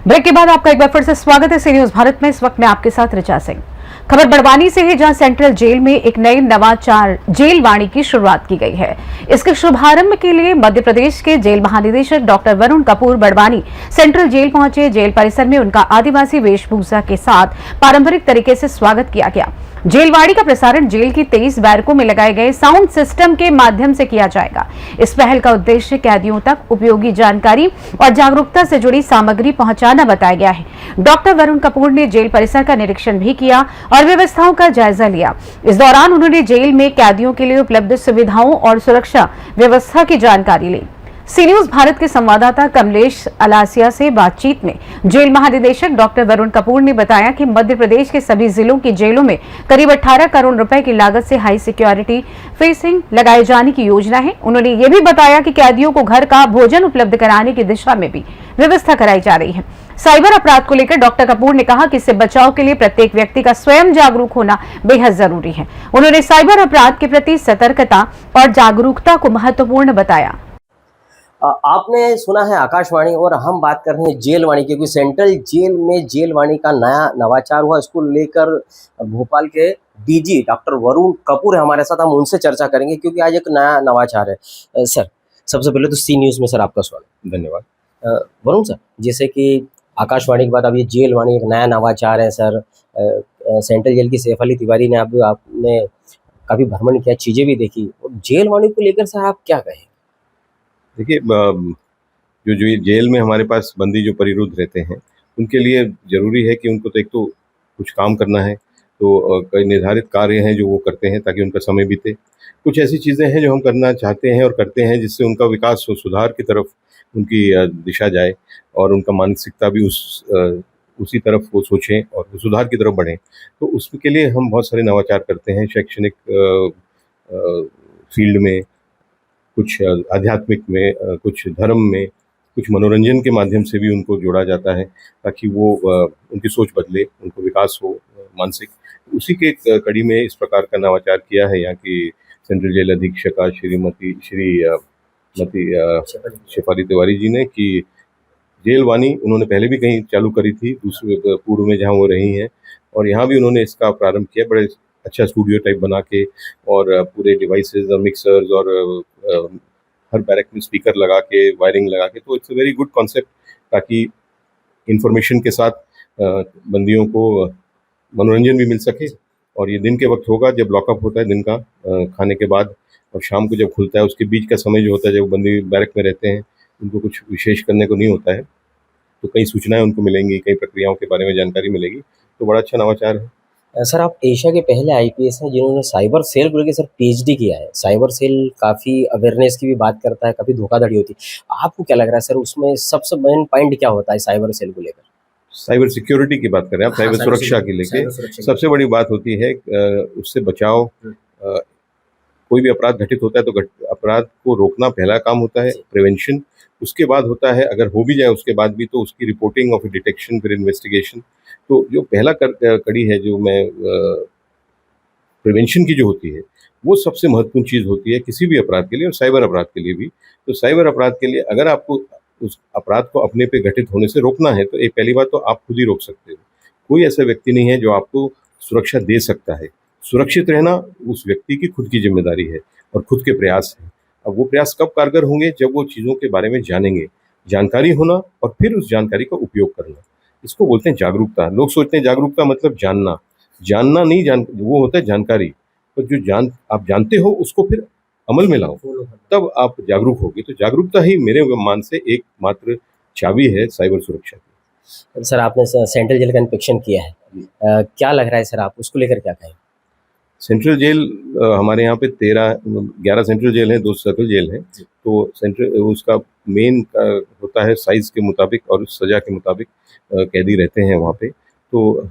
Break के बाद आपका एक बार फिर से स्वागत है सी न्यूज भारत में। इस वक्त मैं आपके साथ ऋचा सिंह। खबर बड़वानी से है, जहां सेंट्रल जेल में एक नई नवाचार जेल वाणी की शुरुआत की गई है। इसके शुभारंभ के लिए मध्य प्रदेश के जेल महानिदेशक doctor Varun Kapoor Barwani central jail पहुंचे। जेल परिसर में उनका आदिवासी वेशभूषा के साथ पारंपरिक तरीके से स्वागत किया गया। जेलवाड़ी का प्रसारण जेल की 23 बैरकों में लगाए गए साउंड सिस्टम के माध्यम से किया जाएगा। इस पहल का उद्देश्य कैदियों तक उपयोगी जानकारी और जागरूकता से जुड़ी सामग्री पहुंचाना बताया गया है। डॉक्टर वरुण कपूर ने जेल परिसर का निरीक्षण भी किया और व्यवस्थाओं का जायजा लिया। इस दौरान उन्होंने जेल में कैदियों के लिए उपलब्ध सुविधाओं और सुरक्षा व्यवस्था की जानकारी ली। सी न्यूज भारत के संवाददाता कमलेश अलासिया से बातचीत में जेल महानिदेशक डॉक्टर वरुण कपूर ने बताया कि मध्य प्रदेश के सभी जिलों की जेलों में करीब 18 करोड़ रुपए की लागत से हाई सिक्योरिटी फेंसिंग लगाए जाने की योजना है। उन्होंने ये भी बताया कि कैदियों को घर का भोजन उपलब्ध कराने की दिशा में भी व्यवस्था कराई जा रही है। साइबर अपराध को लेकर डॉक्टर कपूर ने कहा कि इससे बचाव के लिए प्रत्येक व्यक्ति का स्वयं जागरूक होना बेहद जरूरी है। उन्होंने साइबर अपराध के प्रति सतर्कता और जागरूकता को महत्वपूर्ण बताया। आपने सुना है आकाशवाणी और हम बात कर रहे हैं जेलवाणी की, क्योंकि सेंट्रल जेल में जेलवाणी का नया नवाचार हुआ। इसको लेकर भोपाल के डीजी डॉक्टर वरुण कपूर है हमारे साथ, हम उनसे चर्चा करेंगे क्योंकि आज एक नया नवाचार है। सर, सबसे पहले तो सी न्यूज़ में सर आपका स्वागत। धन्यवाद। वरुण सर, जैसे कि आकाशवाणी के बाद अब ये जेलवाणी एक नया नवाचार है सर। सेंट्रल जेल की सैफ अली तिवारी ने आपने काफ़ी भ्रमण किया, चीज़ें भी देखी, जेलवाणी को लेकर सर आप क्या कहें? देखिए, जो जेल में हमारे पास बंदी जो परिरुद्ध रहते हैं उनके लिए ज़रूरी है कि उनको तो एक तो कुछ काम करना है, तो कई निर्धारित कार्य हैं जो वो करते हैं ताकि उनका समय बीते। कुछ ऐसी चीज़ें हैं जो हम करना चाहते हैं और करते हैं जिससे उनका विकास और सुधार की तरफ उनकी दिशा जाए और उनका मानसिकता भी उसी तरफ वो सोचें और वो सुधार की तरफ बढ़ें। तो उसके लिए हम बहुत सारे नवाचार करते हैं, शैक्षणिक फील्ड में, कुछ आध्यात्मिक में, कुछ धर्म में, कुछ मनोरंजन के माध्यम से भी उनको जोड़ा जाता है ताकि वो उनकी सोच बदले, उनको विकास हो मानसिक। उसी के कड़ी में इस प्रकार का नवाचार किया है यहाँ की सेंट्रल जेल अधीक्षका श्रीमती शेफाली तिवारी जी ने, कि जेलवाणी उन्होंने पहले भी कहीं चालू करी थी दूसरे पूर्व में जहाँ वो रही हैं, और यहाँ भी उन्होंने इसका प्रारंभ किया बड़े अच्छा स्टूडियो टाइप बना के, और पूरे डिवाइसेस और मिक्सर्स और हर बैरक में स्पीकर लगा के, वायरिंग लगा के। तो it's a very good concept ताकि इंफॉर्मेशन के साथ बंदियों को मनोरंजन भी मिल सके। और ये दिन के वक्त होगा जब लॉकअप होता है, दिन का खाने के बाद, और शाम को जब खुलता है, उसके बीच का समय जो होता है जब बंदी बैरक में रहते हैं, उनको कुछ विशेष करने को नहीं होता है, तो कई सूचनाएं उनको मिलेंगी, कई प्रक्रियाओं के बारे में जानकारी मिलेगी। तो बड़ा अच्छा नवाचार है। सर, आप एशिया के पहले आईपीएस हैं जिन्होंने साइबर सेल को लेकर सर पीएचडी किया है। साइबर सेल काफ़ी अवेयरनेस की भी बात करता है, काफ़ी धोखाधड़ी होती है। आपको क्या लग रहा है सर, उसमें सबसे मेन पॉइंट क्या होता है साइबर सेल को लेकर? साइबर सिक्योरिटी की बात करें आप, साइबर सुरक्षा की लेके सबसे बड़ी बात होती है उससे बचाव। कोई भी अपराध घटित होता है तो अपराध को रोकना पहला काम होता है, प्रिवेंशन। उसके बाद होता है, अगर हो भी जाए उसके बाद भी, तो उसकी रिपोर्टिंग और फिर डिटेक्शन, फिर इन्वेस्टिगेशन। तो जो पहला कड़ी है, जो मैं प्रिवेंशन की जो होती है, वो सबसे महत्वपूर्ण चीज़ होती है किसी भी अपराध के लिए, और साइबर अपराध के लिए भी। तो साइबर अपराध के लिए अगर आपको उस अपराध को अपने पे घटित होने से रोकना है, तो एक पहली बात तो आप खुद ही रोक सकते हो। कोई ऐसा व्यक्ति नहीं है जो आपको सुरक्षा दे सकता है। सुरक्षित रहना उस व्यक्ति की खुद की जिम्मेदारी है और खुद के प्रयास है। अब वो प्रयास कब कारगर होंगे? जब वो चीज़ों के बारे में जानेंगे, जानकारी होना, और फिर उस जानकारी का उपयोग करना। इसको बोलते हैं जागरूकता। लोग सोचते हैं जागरूकता मतलब जानना नहीं, वो होता है जानकारी। तो जो आप जानते हो उसको फिर अमल में लाओ, तब आप जागरूक होगे। तो जागरूकता ही मेरे मान से एकमात्र चाबी है साइबर सुरक्षा की। सर, आपने सेंट्रल जेल का इंस्पेक्शन किया है, क्या लग रहा है सर, आप उसको लेकर क्या कहें? सेंट्रल जेल हमारे यहाँ पे 11 सेंट्रल जेल हैं, 2 सर्कल जेल हैं। तो सेंट्रल उसका मेन होता है साइज़ के मुताबिक और सज़ा के मुताबिक कैदी रहते हैं वहाँ पे। तो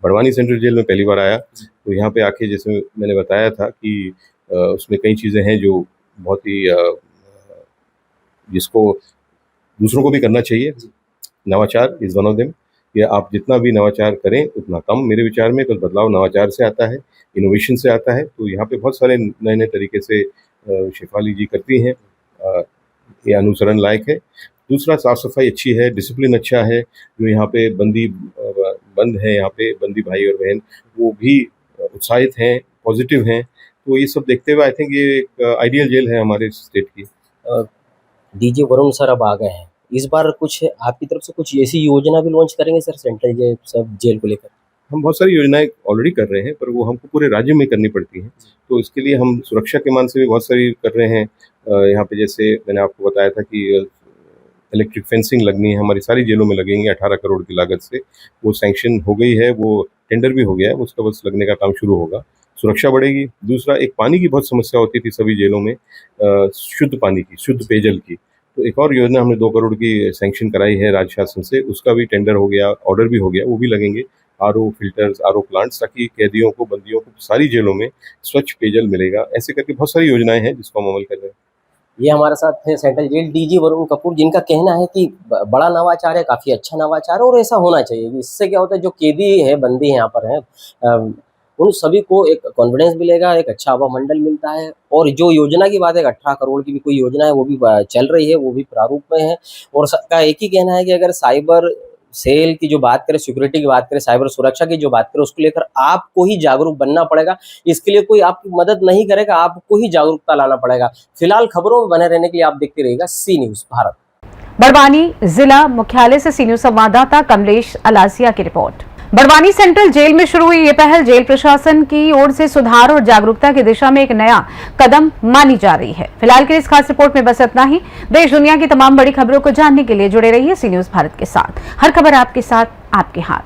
बड़वानी सेंट्रल जेल में पहली बार आया, तो यहाँ पे आके जैसे मैंने बताया था कि उसमें कई चीज़ें हैं जो बहुत ही जिसको दूसरों को भी करना चाहिए। नवाचार इज़ वन ऑफ देम। ये आप जितना भी नवाचार करें उतना कम, मेरे विचार में। तो बदलाव नवाचार से आता है, इनोवेशन से आता है। तो यहाँ पे बहुत सारे नए तरीके से शेफाली जी करती हैं, ये अनुसरण लायक है। दूसरा, साफ सफाई अच्छी है, डिसिप्लिन अच्छा है। जो यहाँ पे बंद है, यहाँ पे बंदी भाई और बहन, वो भी उत्साहित हैं, पॉजिटिव हैं। तो ये सब देखते हुए आई थिंक ये एक आइडियल जेल है हमारे स्टेट की। डीजी वरुण सर अब आ गए हैं, इस बार कुछ आपकी तरफ से कुछ ऐसी योजना भी लॉन्च करेंगे सर सेंट्रल जेल सब जेल को लेकर? हम बहुत सारी योजनाएं ऑलरेडी कर रहे हैं, पर वो हमको पूरे राज्य में करनी पड़ती हैं। तो इसके लिए हम सुरक्षा के मान से भी बहुत सारी कर रहे हैं। यहाँ पे जैसे मैंने आपको बताया था कि इलेक्ट्रिक फेंसिंग लगनी है, हमारी सारी जेलों में लगेंगी 18 करोड़ की लागत से। वो सैंक्शन हो गई है, वो टेंडर भी हो गया है, उसका बस लगने का काम शुरू होगा। सुरक्षा बढ़ेगी। दूसरा, एक पानी की बहुत समस्या होती थी सभी जेलों में, शुद्ध पानी की, शुद्ध पेयजल की। तो एक और योजना हमने 2 करोड़ की सैंक्शन कराई है राज्य शासन से, उसका भी टेंडर हो गया, ऑर्डर भी हो गया, वो भी लगेंगे। आरओ फिल्टर्स, आरओ प्लांट्स, ताकि कैदियों को, बंदियों को सारी जेलों में स्वच्छ पेयजल मिलेगा। ऐसे करके बहुत सारी योजनाएं हैं जिसको हम अमल कर रहे हैं। ये हमारे साथ थे central jail DG Varun Kapoor, जिनका कहना है कि बड़ा नवाचार है, काफ़ी अच्छा नवाचार है और ऐसा होना चाहिए। इससे क्या होता है, जो कैदी है, बंदी यहाँ पर हैं, उन सभी को एक कॉन्फिडेंस मिलेगा, एक अच्छा हवा मंडल मिलता है। और जो योजना की बात है, 18 करोड़ की भी कोई योजना है, वो भी चल रही है, वो भी प्रारूप में है। और सबका एक ही कहना है कि अगर साइबर सेल की जो बात करें, सिक्योरिटी की बात करें, साइबर सुरक्षा की जो बात करें, उसको लेकर आपको ही जागरूक बनना पड़ेगा। इसके लिए कोई आपकी मदद नहीं करेगा, आपको ही जागरूकता लाना पड़ेगा। फिलहाल खबरों में बने रहने के लिए आप देखते रहिएगा सी न्यूज़ भारत। बड़वानी जिला मुख्यालय से सी न्यूज़ संवाददाता कमलेश अलासिया की रिपोर्ट। बड़वानी सेंट्रल जेल में शुरू हुई ये पहल जेल प्रशासन की ओर से सुधार और जागरूकता की दिशा में एक नया कदम मानी जा रही है। फिलहाल के इस खास रिपोर्ट में बस इतना ही। देश दुनिया की तमाम बड़ी खबरों को जानने के लिए जुड़े रहिए सी न्यूज़ भारत के साथ। हर खबर आपके साथ, आपके हाथ।